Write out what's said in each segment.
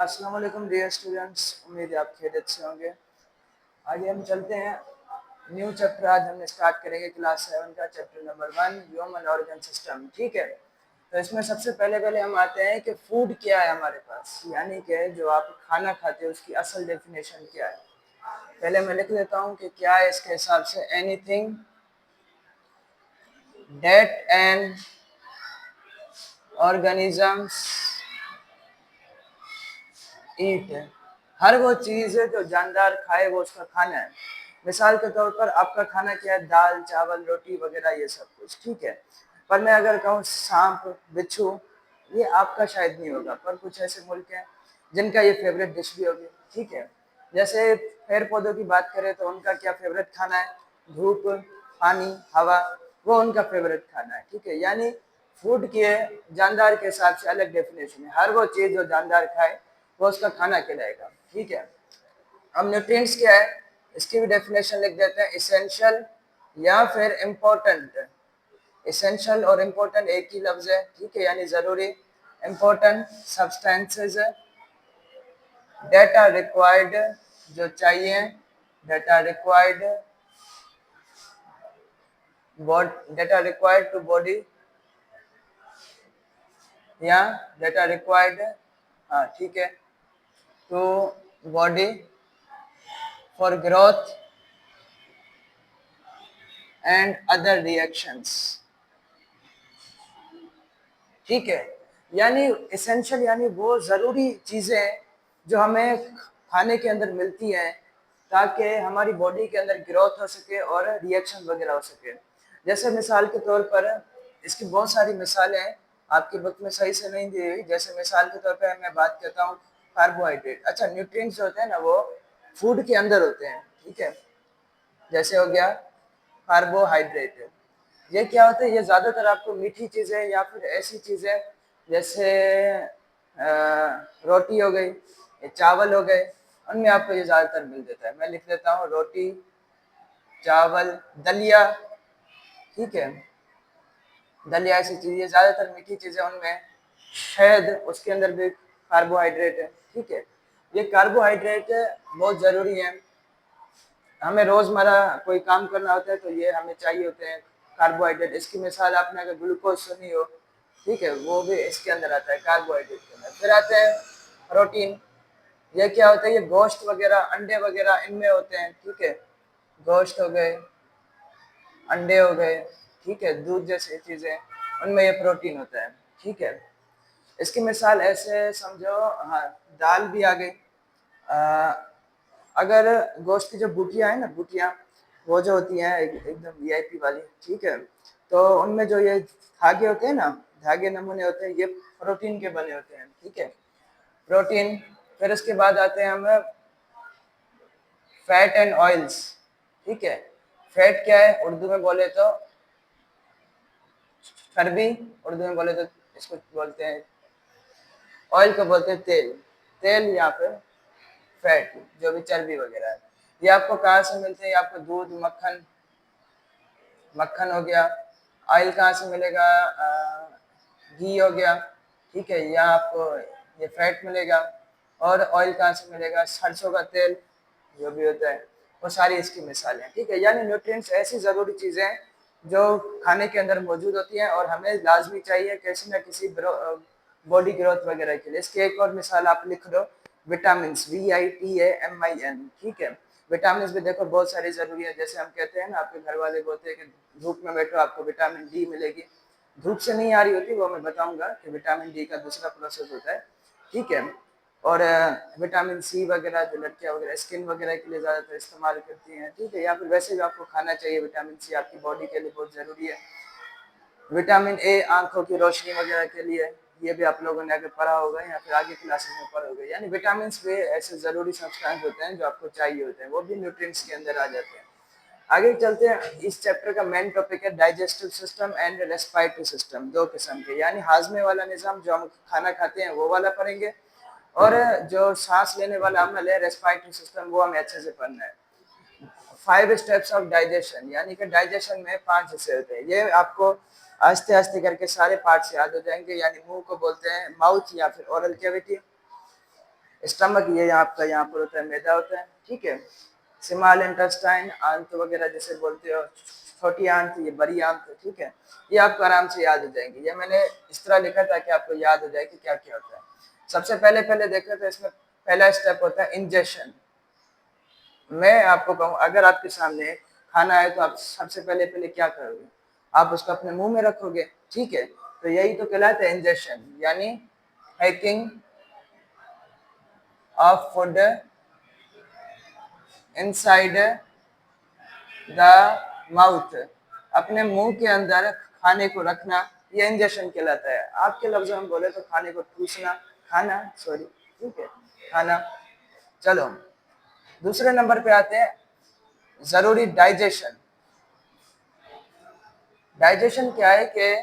अस्सलाम वालेकुम dear students, उम्मीद है आप खैरियत से होंगे। आगे हम चलते हैं न्यू चैप्टर। आज हम स्टार्ट करेंगे क्लास 7 का chapter number 1 human organ system. ठीक है, तो इसमें सबसे पहले पहले हम आते हैं कि फूड क्या है हमारे पास, यानी कि जो आप खाना खाते हो उसकी असल डेफिनेशन क्या है। पहले मैं लिख लेता हूँ कि क्या है इसके हिसाब से। एनीथिंग दैट एन ऑर्गेनिजम्स ईट है, हर वो चीज है जो जानदार खाए वो उसका खाना है। मिसाल के तौर पर आपका खाना क्या है, दाल चावल रोटी वगैरह ये सब कुछ। ठीक है, पर मैं अगर कहूँ सांप बिच्छू, ये आपका शायद नहीं होगा, पर कुछ ऐसे मुल्क हैं जिनका ये फेवरेट डिश भी होगी। ठीक है, जैसे पेड़ पौधों की बात करें तो उनका क्या फेवरेट खाना है, धूप पानी हवा, वो उनका फेवरेट खाना है। ठीक है, यानी फूड के जानदार के हिसाब से अलग डेफिनेशन है। हर वो चीज जो जानदार खाए वो उसका खाना कहलाएगा। ठीक है, अब न्यूट्रिएंट्स क्या है इसकी भी डेफिनेशन लिख देते हैं। इसेंशियल या फिर इम्पोर्टेंट। इसेंशियल और इम्पोर्टेंट एक ही लफ्ज है। ठीक है, यानी जरूरी। Important substances that are required, जो चाहिए, that are required that are required to body, या डेट आर रिक्वायर्ड, हाँ ठीक है, to body for growth and other reactions. ठीक है, यानी एसेंशियल यानी वो ज़रूरी चीज़ें जो हमें खाने के अंदर मिलती हैं ताकि हमारी बॉडी के अंदर ग्रोथ हो सके और रिएक्शन वगैरह हो सके। जैसे मिसाल के तौर पर इसकी बहुत सारी मिसालें हैं, आपके बुक में सही से नहीं दी हुई। जैसे मिसाल के तौर पर मैं बात करता हूँ कार्बोहाइड्रेट। अच्छा, न्यूट्रिएंट्स जो होते हैं ना वो फूड के अंदर होते हैं। ठीक है, जैसे हो गया कार्बोहाइड्रेट, ये क्या होता है, ये ज़्यादातर आपको मीठी चीज़ें या फिर ऐसी चीज़ें जैसे रोटी हो गई, ये चावल हो गए, उनमें आपको ये ज़्यादातर मिल जाता है। मैं लिख देता हूँ रोटी चावल दलिया। ठीक है, दलिया ऐसी चीज़, ये ज़्यादातर मीठी चीज़ें उनमें। शहद, उसके अंदर भी कार्बोहाइड्रेट है। ठीक है, ये कार्बोहाइड्रेट बहुत ज़रूरी है, हमें रोजमर्रा कोई काम करना होता है तो ये हमें चाहिए होते हैं कार्बोहाइड्रेट। इसकी मिसाल आपने अगर ग्लूकोज सुनी हो, ठीक है, वो भी इसके अंदर आता है कार्बोहाइड्रेट के अंदर। फिर आते हैं प्रोटीन, ये क्या होता है, ये गोश्त वगैरह अंडे वगैरह इनमें होते हैं। ठीक है, गोश्त हो गए, अंडे हो गए, ठीक है, दूध जैसी चीजें, उनमें ये प्रोटीन होता है। ठीक है, इसकी मिसाल ऐसे समझो, हाँ दाल भी आ गई। अगर गोश्त की जो बूटियाँ हैं ना, बूटियाँ वो जो होती हैं एकदम वीआईपी वाली, ठीक है, तो उनमें जो ये धागे होते हैं ना, धागे नमूने होते हैं, ये प्रोटीन के बने होते हैं। ठीक है, प्रोटीन। फिर इसके बाद आते हैं हम फैट एंड ऑयल्स। ठीक है, फैट क्या है, उर्दू में बोले तो चर्बी, उर्दू में बोले तो इसको बोलते हैं, ऑयल को बोलते हैं तेल। तेल या फिर फैट, जो भी चर्बी वगैरह है, ये आपको कहाँ से मिलते हैं, आपको दूध मक्खन, मक्खन हो गया। ऑयल कहाँ से मिलेगा, घी हो गया। ठीक है, या आपको ये फैट मिलेगा। और ऑयल कहाँ से मिलेगा, सरसों का तेल जो भी होता है, वो सारी इसकी मिसालें। ठीक है, यानी न्यूट्रिएंट्स ऐसी ज़रूरी चीज़ें हैं जो खाने के अंदर मौजूद होती हैं और हमें लाजमी चाहिए किसी न किसी बॉडी ग्रोथ वगैरह के लिए। इसकी एक और मिसाल आप लिख दो, विटामिन, VITAMIN। ठीक है, विटामिन भी देखो बहुत सारी जरूरी है। जैसे हम कहते हैं ना, आपके घर वाले बोलते हैं कि धूप में बैठो आपको विटामिन डी मिलेगी। धूप से नहीं आ रही होती, वो मैं बताऊंगा कि विटामिन डी का दूसरा प्रोसेस होता है। ठीक है, और विटामिन सी वगैरह जो लड़कियाँ वगैरह स्किन वगैरह के लिए ज़्यादातर इस्तेमाल करती हैं। ठीक है, या फिर वैसे भी आपको खाना चाहिए, विटामिन सी आपकी बॉडी के लिए बहुत ज़रूरी है। विटामिन ए आंखों की रोशनी वगैरह के लिए, ये भी आप लोगों ने अगर पढ़ा होगा या फिर आगे क्लासेस में पढ़ोगे। यानी विटामिन भी ऐसे ज़रूरी सब्सटेंस होते हैं जो आपको चाहिए होते हैं, वो भी न्यूट्रिएंट्स के अंदर आ जाते हैं। आगे चलते हैं, इस चैप्टर का मेन टॉपिक है digestive system and respiratory system. दो किस्म के, यानी हाजमे वाला निज़ाम जो हम खाना खाते हैं वो वाला पढ़ेंगे, और जो सांस लेने वाला अमल है रेस्पिरेटरी सिस्टम, वो हमें अच्छे से पढ़ना है। 5 स्टेप्स ऑफ डाइजेशन, यानी कि डाइजेशन में 5 हिस्से होते हैं। ये आपको आस्ते आस्ते करके सारे पार्ट्स याद हो जाएंगे। यानी मुंह को बोलते हैं माउथ या फिर ओरल कैविटी, स्टमक ये आपका यहाँ पर होता है, मैदा होता है, ठीक है। स्मॉल इंटेस्टाइन, आंत वगैरह जैसे बोलते हो, छोटी आंत, ये बड़ी आंत, ठीक है। ये आपको आराम से याद हो जाएंगी। ये मैंने इस तरह लिखा था कि आपको याद हो जाए कि क्या क्या होता है। सबसे पहले देखें तो इसमें पहला स्टेप होता है इंजेक्शन। मैं आपको कहूँ, अगर आपके सामने खाना है तो आप सबसे पहले क्या करोगे, आप उसको अपने मुंह में रखोगे, ठीक है। तो यही तो कहलाता है इंजेक्शन, यानी hacking of food inside the mouth, अपने मुंह के अंदर खाने को रखना, ये इंजेक्शन कहलाता है। आपके लफ्जों में बोले तो खाने को ठूसना, खाना, सॉरी, ठीक है, खाना। चलो दूसरे नंबर पे आते हैं, जरूरी डाइजेशन। डाइजेशन क्या है कि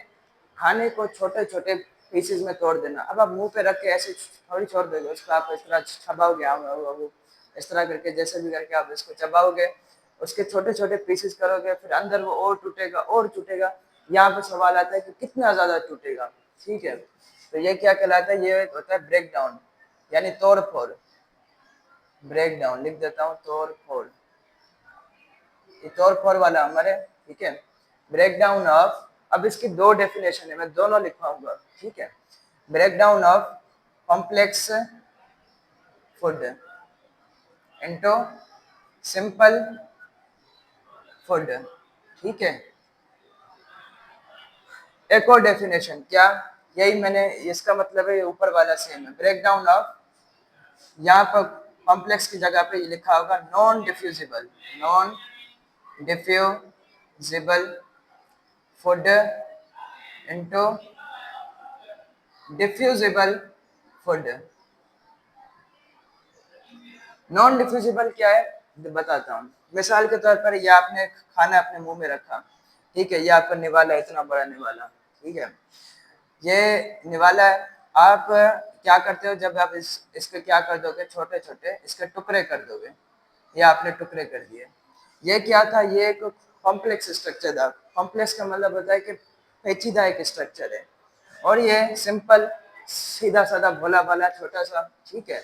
खाने को छोटे छोटे पीसेस में तोड़ देना। अब आप मुंह पे रख के ऐसे थोड़ी छोड़ दोगे उसको, आप इस तरह चबाओगे, इस तरह करके, जैसे भी करके आप इसको चबाओगे, उसके छोटे छोटे पीसेस करोगे, फिर अंदर वो और टूटेगा और टूटेगा। यहाँ पे सवाल आता है कि कितना ज्यादा टूटेगा, ठीक है। तो ये क्या कहलाता है, ये होता है ब्रेक डाउन, यानी तोड़ फोड़। ब्रेक डाउन लिख देता हूँ, तोड़ फोड़, ये तोड़ फोड़ वाला हमारे, ठीक है। ब्रेक डाउन ऑफ, अब इसकी दो डेफिनेशन है, मैं दोनों लिखवाऊंगा, ठीक है। Break down of complex food into simple food, ठीक है। एक और डेफिनेशन क्या, यही मैंने, इसका मतलब है ऊपर वाला सेम है। ब्रेक डाउन ऑफ, यहाँ पर कॉम्प्लेक्स की जगह पे लिखा होगा non diffusible, non diffusible food into diffusible food. Non diffusible क्या है बताता हूँ। मिसाल के तौर पर ये आपने खाना अपने मुंह में रखा, ठीक है, ये आपका निवाला, इतना बड़ा निवाला, ठीक है, ये निवाला है। आप क्या करते हो, जब आप इसके क्या कर दोगे, छोटे छोटे इसके टुकड़े कर दोगे, ये आपने टुकड़े कर दिए। ये क्या था, ये एक कॉम्प्लेक्स स्ट्रक्चर था। कॉम्प्लेक्स का मतलब होता है कि पेचीदा एक स्ट्रक्चर है, और ये सिंपल, सीधा साधा, भोला भाला, छोटा सा, ठीक है।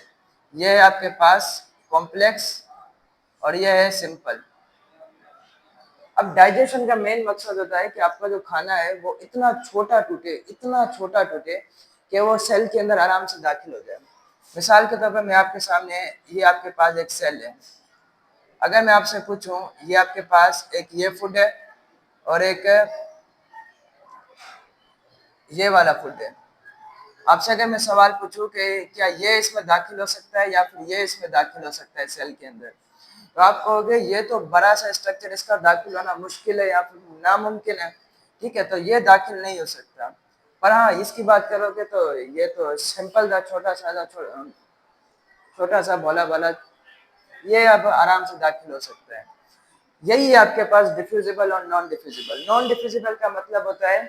ये है आपके पास कॉम्प्लेक्स, और ये है सिंपल। अब डाइजेशन का मेन मकसद होता है कि आपका जो खाना है वो इतना छोटा टूटे, इतना छोटा टूटे कि वो सेल के अंदर आराम से दाखिल हो जाए। मिसाल के तौर पर मैं आपके सामने, ये आपके पास एक सेल है, अगर मैं आपसे पूछूं, ये आपके पास एक ये फूड है और एक ये वाला फूड है, आपसे अगर मैं सवाल पूछूं कि क्या ये इसमें दाखिल हो सकता है या फिर ये इसमें दाखिल हो सकता है सेल के अंदर, तो आप कहोगे ये तो बड़ा सा स्ट्रक्चर, इसका दाखिल होना मुश्किल है या फिर नामुमकिन है, ठीक है, तो ये दाखिल नहीं हो सकता। पर हाँ, इसकी बात करोगे तो ये तो सिंपल था, छोटा सा भोला भाला, ये अब आराम से दाखिल हो सकता है। यही है आपके पास डिफ्यूजिबल और नॉन डिफ्यूजिबल। नॉन डिफ्यूजिबल का मतलब होता है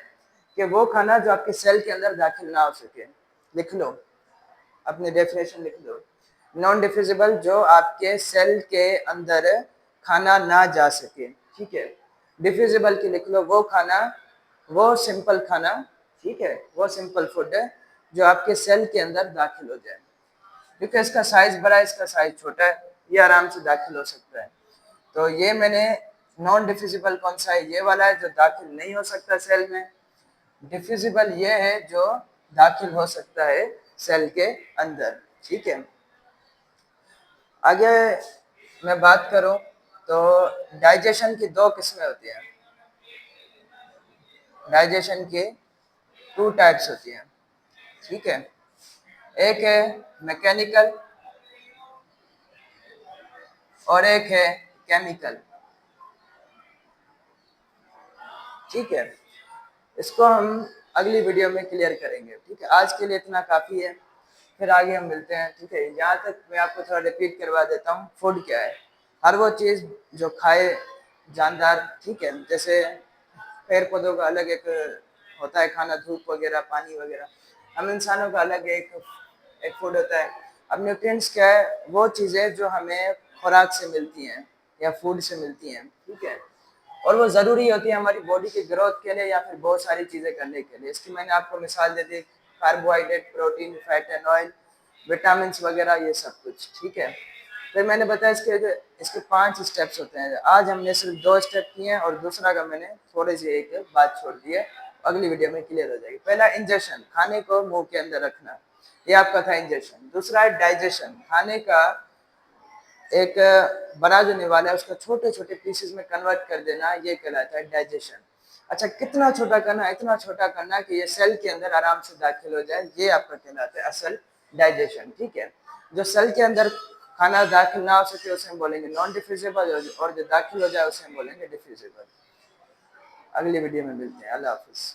कि वो खाना जो आपके सेल के अंदर दाखिल ना हो सके। लिख लो, अपनी डेफिनेशन लिख लो। नॉन डिफ्यूजिबल, जो आपके सेल के अंदर खाना ना जा सके, ठीक है। डिफ्यूजिबल की लिख लो, वो खाना, वो सिंपल खाना, ठीक है, वो सिंपल फूड है जो आपके सेल के अंदर दाखिल हो जाए। क्योंकि इसका साइज बड़ा है, इसका साइज छोटा है, ये आराम से दाखिल हो सकता है। तो ये मैंने, नॉन डिफ्यूजिबल कौन सा है, ये वाला है जो दाखिल नहीं हो सकता सेल में। डिफ्यूजिबल ये है जो दाखिल हो सकता है सेल के अंदर, ठीक है। आगे मैं बात करूं तो डाइजेशन की दो किस्में होती हैं। डाइजेशन के टू टाइप्स होती हैं, ठीक है। एक है मैकेनिकल और एक है केमिकल, ठीक है। इसको हम अगली वीडियो में क्लियर करेंगे, ठीक है। आज के लिए इतना काफ़ी है, फिर आगे हम मिलते हैं, ठीक है। यहाँ तक मैं आपको थोड़ा रिपीट करवा देता हूँ। फूड क्या है, हर वो चीज़ जो खाए जानदार, ठीक है, जैसे पेड़ पौधों का अलग एक होता है खाना, धूप वगैरह, पानी वगैरह। हम इंसानों का अलग एक एक फूड होता है। अब न्यूट्रिएंट्स क्या है, वो चीज़ें जो हमें खुराक से मिलती हैं या फूड से मिलती हैं, ठीक है, और वो ज़रूरी होती है हमारी बॉडी की ग्रोथ के लिए या फिर बहुत सारी चीज़ें करने के लिए। इसकी मैंने आपको मिसाल दे दी, carbohydrate, protein, fat and oil. Vitamin वगैरह ये सब कुछ, ठीक है। फिर मैंने बताया इसके 5 स्टेप्स होते हैं। आज हमने सिर्फ 2 स्टेप किए हैं और दूसरा का मैंने थोड़ी सी एक बात छोड़ दी है, अगली वीडियो में क्लियर हो जाएगी। पहला इंजेक्शन, खाने को मुंह के अंदर रखना, ये आपका था इंजेक्शन। दूसरा है डाइजेशन, खाने का एक बड़ा जो निवाला है उसको छोटे छोटे पीसेस में कन्वर्ट कर देना, ये कहलाता है डाइजेशन। अच्छा, कितना छोटा करना, इतना छोटा करना कि ये सेल के अंदर आराम से दाखिल हो जाए, ये आपका कहलाता है असल डाइजेशन, ठीक है। जो सेल के अंदर खाना दाखिल ना हो सके उसे हम बोलेंगे नॉन डिफ्यूजिबल, और जो दाखिल हो जाए उसे हम बोलेंगे डिफ्यूजिबल। अगली वीडियो में मिलते हैं, अल्लाह हाफिज।